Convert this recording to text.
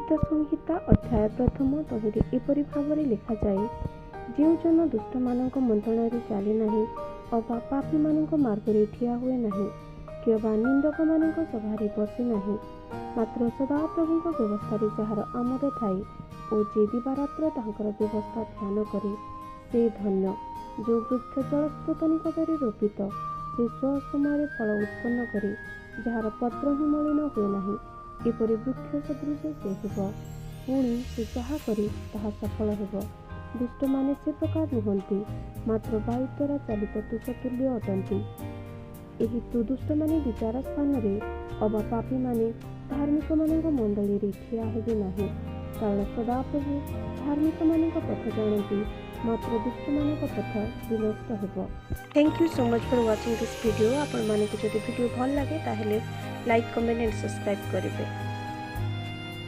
गीत संहिता अध्याय प्रथम तहिरे एपरि भाव लिखा जाए, जो जन दुष्ट मानक मंत्रण चले नहीं अबा पापी मानक मार्ग ठिया हुए नहीं कि निंदक मानक सभारे बसे नहीं, मात्र सदाप्रभु व्यवस्था जार आमोद थाई और जे दिवारात्र तांकर व्यवस्था ध्यान करे से धन्य। जो वृक्ष जलस्रोत निकटरे रोपित से स्वसमय फल उत्पन्न करे, जार पत्र ही मलिन हुए नहीं, एपरि वृक्ष सदृश से हेब, पुणी से जहा करी ताहा सफल हेब। दुष्ट माने से प्रकार नुहंती, मात्र वायु द्वारा चालित तुषतुल्य अटंती। एही तु दुष्ट माने विचार स्थान रे अबा पापी माने धार्मिक मानक मंडली रे ठिया हेबे नाही, कारण सदाप्रभु धार्मिक मानक पथ जानती, मात्र दुष्ट मानक पथ विनष्ट हेब। Thank you so much for watching this video. आपण मानक जदि वीडियो भल लागे ताहेले लाइक, कमेंट एंड सब्सक्राइब करिवे।